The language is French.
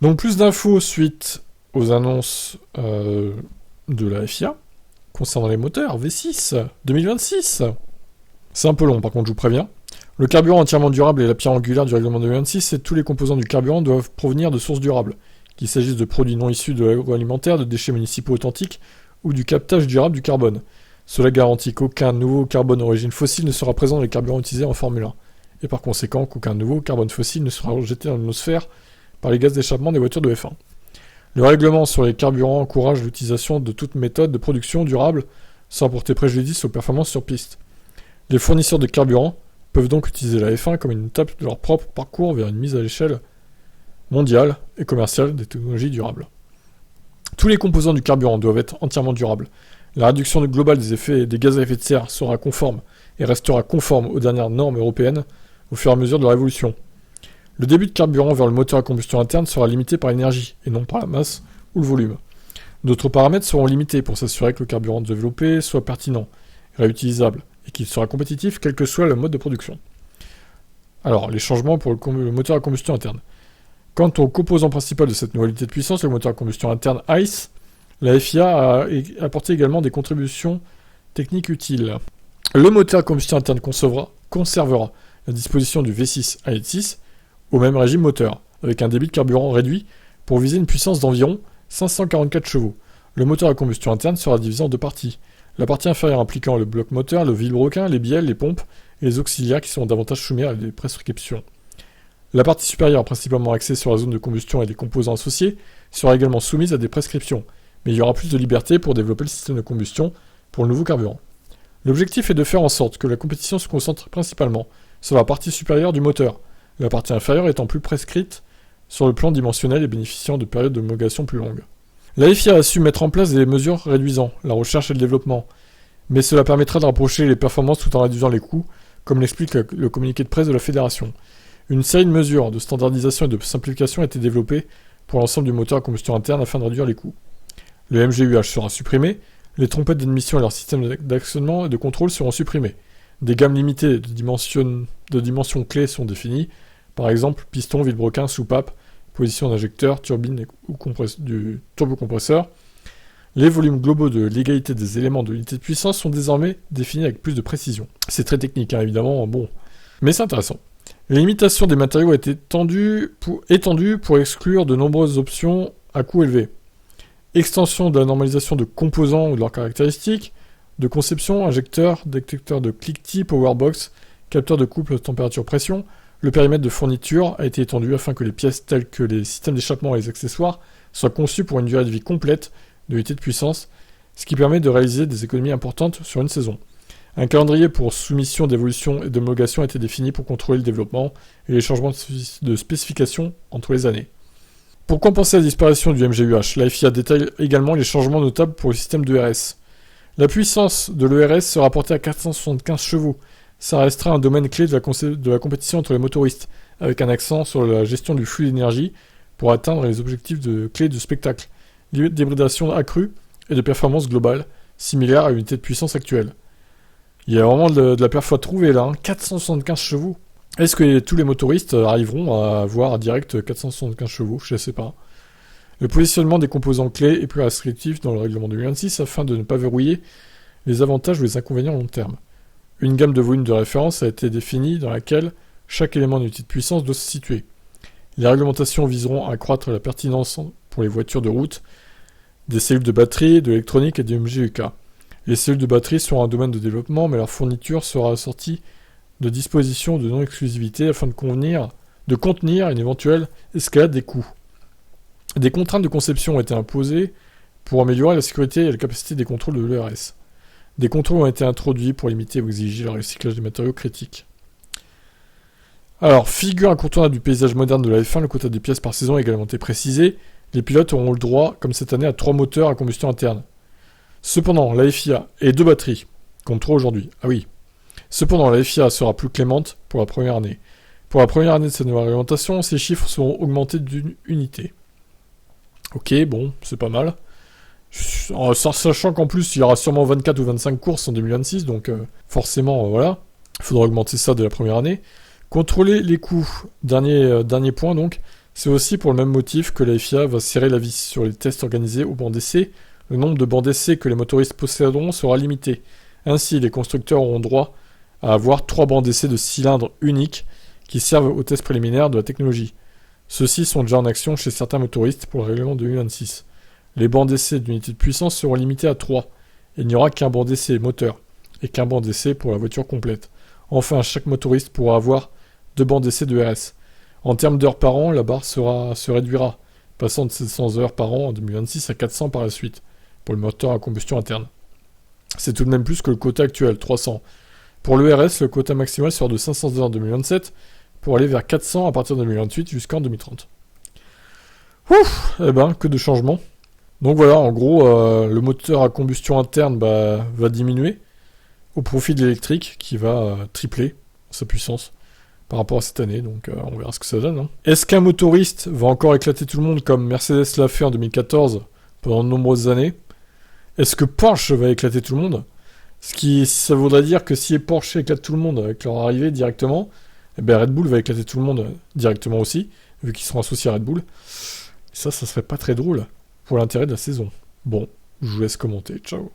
Donc plus d'infos suite aux annonces de la FIA concernant les moteurs V6 2026. C'est un peu long par contre, je vous préviens. Le carburant entièrement durable est la pierre angulaire du règlement 2026 et tous les composants du carburant doivent provenir de sources durables, qu'il s'agisse de produits non issus de l'agroalimentaire, de déchets municipaux authentiques ou du captage durable du carbone. Cela garantit qu'aucun nouveau carbone d'origine fossile ne sera présent dans les carburants utilisés en Formule 1, et par conséquent qu'aucun nouveau carbone fossile ne sera rejeté dans l'atmosphère par les gaz d'échappement des voitures de F1. Le règlement sur les carburants encourage l'utilisation de toute méthode de production durable sans porter préjudice aux performances sur piste. Les fournisseurs de carburant peuvent donc utiliser la F1 comme une étape de leur propre parcours vers une mise à l'échelle mondiale et commerciale des technologies durables. Tous les composants du carburant doivent être entièrement durables. La réduction globale des effets des gaz à effet de serre sera conforme et restera conforme aux dernières normes européennes au fur et à mesure de la révolution. Le débit de carburant vers le moteur à combustion interne sera limité par l'énergie et non par la masse ou le volume. D'autres paramètres seront limités pour s'assurer que le carburant développé soit pertinent, réutilisable et qu'il sera compétitif quel que soit le mode de production. Alors, les changements pour le moteur à combustion interne. Quant au composant principal de cette nouvelle unité de puissance, le moteur à combustion interne ICE, la FIA a apporté également des contributions techniques utiles. Le moteur à combustion interne conservera la disposition du V6 AX6 au même régime moteur, avec un débit de carburant réduit pour viser une puissance d'environ 544 chevaux. Le moteur à combustion interne sera divisé en deux parties. La partie inférieure impliquant le bloc moteur, le vilebrequin, les bielles, les pompes et les auxiliaires qui sont davantage soumis à des prescriptions. La partie supérieure, principalement axée sur la zone de combustion et des composants associés, sera également soumise à des prescriptions, mais il y aura plus de liberté pour développer le système de combustion pour le nouveau carburant. L'objectif est de faire en sorte que la compétition se concentre principalement sur la partie supérieure du moteur, la partie inférieure étant plus prescrite sur le plan dimensionnel et bénéficiant de périodes d'homologation plus longues. La FIA a su mettre en place des mesures réduisant la recherche et le développement, mais cela permettra de rapprocher les performances tout en réduisant les coûts, comme l'explique le communiqué de presse de la fédération. Une série de mesures de standardisation et de simplification a été développée pour l'ensemble du moteur à combustion interne afin de réduire les coûts. Le MGUH sera supprimé, les trompettes d'admission et leur système d'actionnement et de contrôle seront supprimés. Des gammes limitées de dimensions clés sont définies, par exemple piston, vilebrequin, soupape, position d'injecteur, turbine ou du turbocompresseur. Les volumes globaux de l'égalité des éléments de l'unité de puissance sont désormais définis avec plus de précision. C'est très technique, hein, évidemment, bon, mais c'est intéressant. Les limitations des matériaux ont été étendues pour exclure de nombreuses options à coût élevé. Extension de la normalisation de composants ou de leurs caractéristiques, de conception, injecteur, détecteur de cliquetis, powerbox, capteur de couple température-pression. Le périmètre de fourniture a été étendu afin que les pièces telles que les systèmes d'échappement et les accessoires soient conçus pour une durée de vie complète de l'unité de puissance, ce qui permet de réaliser des économies importantes sur une saison. Un calendrier pour soumission d'évolution et d'homologation a été défini pour contrôler le développement et les changements de spécification entre les années. Pour compenser la disparition du MGUH, la FIA détaille également les changements notables pour le système d'ERS. La puissance de l'ERS sera portée à 475 chevaux. Ça restera un domaine clé de la compétition entre les motoristes, avec un accent sur la gestion du flux d'énergie pour atteindre les objectifs clés de spectacle, d'hybridation accrue et de performance globale, similaire à l'unité de puissance actuelle. Il y a vraiment de la perf à trouver là, hein. 475 chevaux. Est-ce que tous les motoristes arriveront à avoir direct 475 chevaux? Je ne sais pas. Le positionnement des composants clés est plus restrictif dans le règlement 2026 afin de ne pas verrouiller les avantages ou les inconvénients long terme. Une gamme de volumes de référence a été définie dans laquelle chaque élément d'unité de puissance doit se situer. Les réglementations viseront à accroître la pertinence pour les voitures de route des cellules de batterie, de l'électronique et du MGUK. Les cellules de batterie seront un domaine de développement, mais leur fourniture sera assortie de dispositions de non-exclusivité afin de contenir une éventuelle escalade des coûts. Des contraintes de conception ont été imposées pour améliorer la sécurité et la capacité des contrôles de l'ERS. Des contrôles ont été introduits pour limiter ou exiger le recyclage des matériaux critiques. Alors, figure incontournable du paysage moderne de la F1, le quota des pièces par saison a également été précisé. Les pilotes auront le droit, comme cette année, à 3 moteurs à combustion interne. Cependant, la FIA et 2 batteries, comme 3 aujourd'hui. Ah oui. Cependant, la FIA sera plus clémente pour la première année. Pour la première année de cette nouvelle réglementation, ces chiffres seront augmentés d'une unité. Ok, bon, c'est pas mal. En sachant qu'en plus, il y aura sûrement 24 ou 25 courses en 2026, donc forcément, voilà. Il faudra augmenter ça dès la première année. Contrôler les coûts. Dernier point, donc. C'est aussi pour le même motif que la FIA va serrer la vis sur les tests organisés aux bancs d'essai. Le nombre de bancs d'essai que les motoristes posséderont sera limité. Ainsi, les constructeurs auront droit à avoir 3 bancs d'essai de cylindres uniques qui servent aux tests préliminaires de la technologie. Ceux-ci sont déjà en action chez certains motoristes pour le règlement 2026. Les bancs d'essai d'unité de puissance seront limités à 3. Il n'y aura qu'un banc d'essai moteur et qu'un banc d'essai pour la voiture complète. Enfin, chaque motoriste pourra avoir 2 bancs d'essai de RS. En termes d'heures par an, la barre se réduira, passant de 700 heures par an en 2026 à 400 par la suite, pour le moteur à combustion interne. C'est tout de même plus que le quota actuel, 300. Pour le RS, le quota maximal sera de 500 heures en 2027, pour aller vers 400 à partir de 2028 jusqu'en 2030. Ouf, eh ben, que de changements. Donc voilà, en gros, le moteur à combustion interne va diminuer au profit de l'électrique qui va tripler sa puissance par rapport à cette année, donc on verra ce que ça donne. Hein. Est-ce qu'un motoriste va encore éclater tout le monde comme Mercedes l'a fait en 2014 pendant de nombreuses années? Est-ce que Porsche va éclater tout le monde? Ça voudrait dire que si Porsche éclate tout le monde avec leur arrivée directement, eh ben Red Bull va éclater tout le monde directement aussi, vu qu'ils seront associés à Red Bull. Ça serait pas très drôle pour l'intérêt de la saison. Bon, je vous laisse commenter. Ciao.